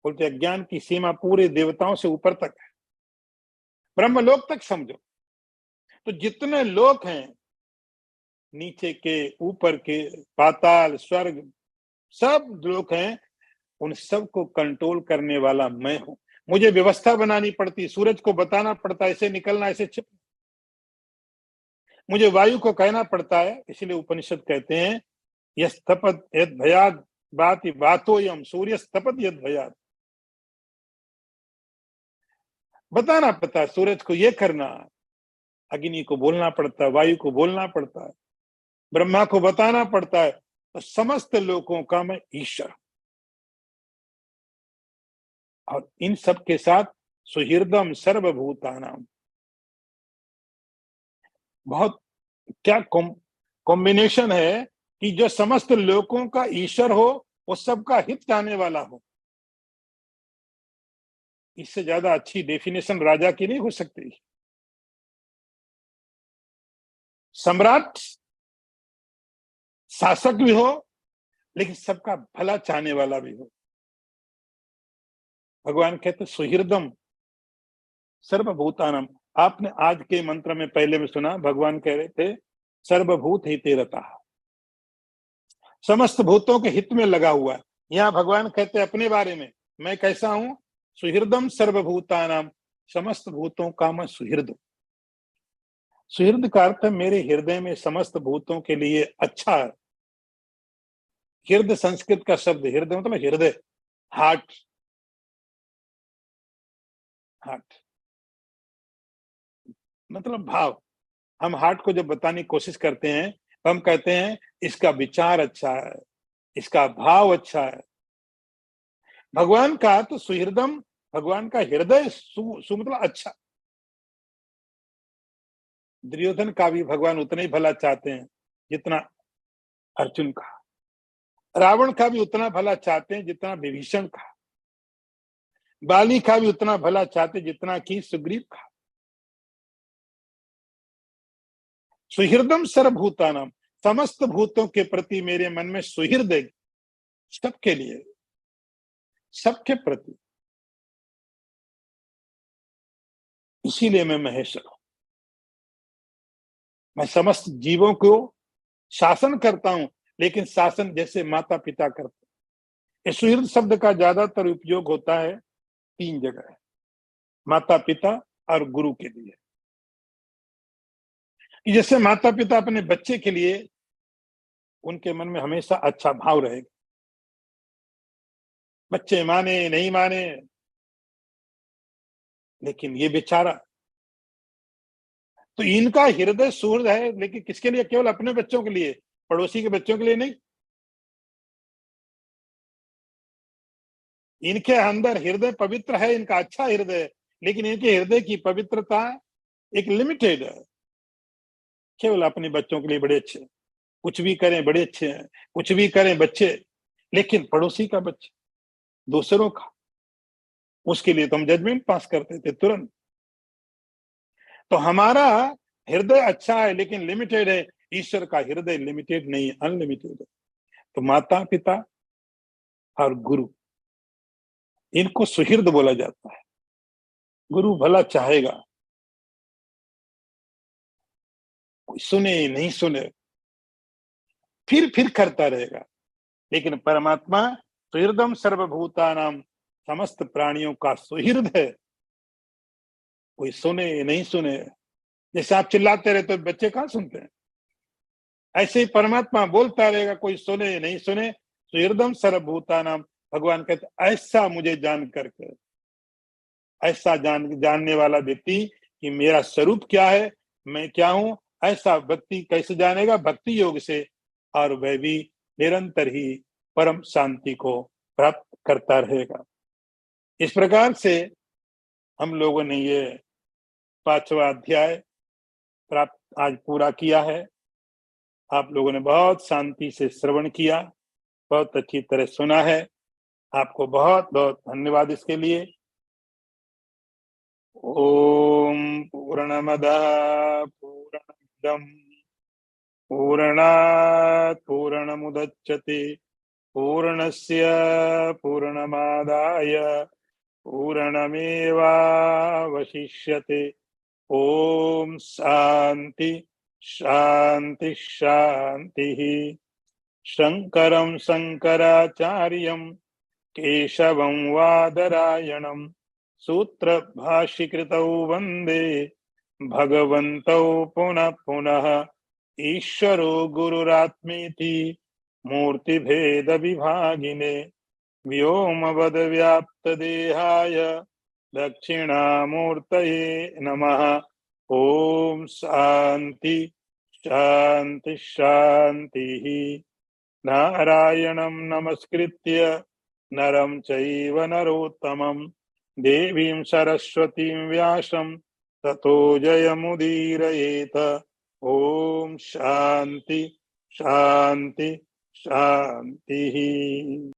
बोलते अज्ञान की सीमा पूरे देवताओं से ऊपर तक है, ब्रह्मलोक तक समझो। तो जितने लोक हैं, नीचे के, ऊपर के, पाताल, स्वर्ग, सब लोक हैं, उन सब को कंट्रोल करने वाला मैं हूं। मुझे व्यवस्था बनानी पड़ती, सूरज को बताना पड़ता है ऐसे निकलना, ऐसे छिप, मुझे वायु को कहना पड़ता है। इसलिए उपनिषद कहते हैं यस्तपत यद भयाद बाति बातोयम सूर्यस्तपत यद भयाद। बताना पड़ता है सूरज को ये करना, अग्नि को बोलना पड़ता है, वायु को बोलना पड़ता है, ब्रह्मा को बताना पड़ता है। तो समस्त लोगों का मैं ईश्वर, और इन सब के साथ सुहृदम सर्वभूतानाम। बहुत क्या कॉम्बिनेशन है कि जो समस्त लोगों का ईश्वर हो, वो सबका हित चाहने वाला हो। इससे ज्यादा अच्छी डेफिनेशन राजा की नहीं हो सकती। सम्राट शासक भी हो, लेकिन सबका भला चाहने वाला भी हो। भगवान कहते सुहृदम सर्वभूतानम। आपने आज के मंत्र में पहले में सुना, भगवान कह रहे थे सर्वभूत हिते रतः, समस्त भूतों के हित में लगा हुआ है। यहाँ भगवान कहते हैं अपने बारे में, मैं कैसा हूं? सुहृदम सर्वभूतानाम, समस्त भूतों का मैं सुहृद। सुहृद का अर्थ है मेरे हृदय में समस्त भूतों के लिए अच्छा है। हृदय संस्कृत का शब्द, हृदय मतलब हृदय, हार्ट। हार्ट मतलब भाव। हम हार्ट को जब बताने की कोशिश करते हैं तो हम कहते हैं इसका विचार अच्छा है, इसका भाव अच्छा है। भगवान का तो सुहृदम, भगवान का हृदय सु मतलब अच्छा। दुर्योधन का भी भगवान उतना ही भला चाहते हैं जितना अर्जुन का। रावण का भी उतना भला चाहते हैं जितना विभीषण का। बाली का भी उतना भला चाहते जितना कि सुग्रीव का। सुहृदम सर्वभूतानाम, समस्त भूतों के प्रति मेरे मन में सुहृद है, सबके लिए, सबके प्रति। इसीलिए मैं महेश्वर हूं। मैं समस्त जीवों को शासन करता हूं, लेकिन शासन जैसे माता पिता करते हैं। इस सुहृद शब्द का ज्यादातर उपयोग होता है 3 जगह, माता पिता और गुरु के लिए। जैसे माता पिता अपने बच्चे के लिए, उनके मन में हमेशा अच्छा भाव रहेगा। बच्चे माने नहीं माने, लेकिन ये बेचारा, तो इनका हृदय सुहृद है, लेकिन किसके लिए? केवल अपने बच्चों के लिए, पड़ोसी के बच्चों के लिए नहीं। इनके अंदर हृदय पवित्र है, इनका अच्छा हृदय, लेकिन इनके हृदय की पवित्रता एक लिमिटेड है। केवल अपने बच्चों के लिए बड़े अच्छे, कुछ भी करें बड़े अच्छे हैं, कुछ भी करें बच्चे, लेकिन पड़ोसी का बच्चा, दूसरों का, उसके लिए तो हम जजमेंट पास करते थे तुरंत। तो हमारा हृदय अच्छा है लेकिन लिमिटेड है, ईश्वर का हृदय लिमिटेड नहीं है, अनलिमिटेड है। तो माता पिता और गुरु, इनको सुहृद बोला जाता है। गुरु भला चाहेगा, कोई सुने नहीं सुने, फिर करता रहेगा, लेकिन परमात्मा सुहृदम सर्वभूतानाम, समस्त प्राणियों का सुहृद है। कोई सुने नहीं सुने, जैसे आप चिल्लाते रहते तो बच्चे कहां सुनते हैं, ऐसे ही परमात्मा बोलता रहेगा, कोई सुने नहीं सुने। सुहृदम सर्वभूतानाम, भगवान कहते ऐसा मुझे जान करके, ऐसा जानने वाला व्यक्ति कि मेरा स्वरूप क्या है, मैं क्या हूं, ऐसा व्यक्ति कैसे जानेगा? भक्ति योग से, और वह भी निरंतर ही परम शांति को प्राप्त करता रहेगा। इस प्रकार से हम लोगों ने ये 5वां अध्याय प्राप्त आज पूरा किया है। आप लोगों ने बहुत शांति से श्रवण किया, बहुत अच्छी तरह सुना है। आपको बहुत बहुत धन्यवाद इसके लिए। ओम पूर्णमदः पूर्णमिदं पूर्णात् पूर्णमुदच्यते पूर्णस्य पूर्णमादाय पूर्णमेवावशिष्यते। ओम शांति शांति शांति। शंकरं शंकराचार्यं केशवं वादरायणं सूत्रभाष्यकृतौ वन्दे भगवन्तौ पुनः पुनः ईश्वरो गुरुरात्मेति मूर्तिभेदविभागिने व्योमवद्व्याप्तदेहाय दक्षिणामूर्तये नमः। ओम शांति शांति शांति। नारायणं नमस्कृत्य नरं चैव नरोत्तमं देवीं सरस्वतीं व्यासं ततो जयमुदीरयेत। ओम शांति शांति शांति।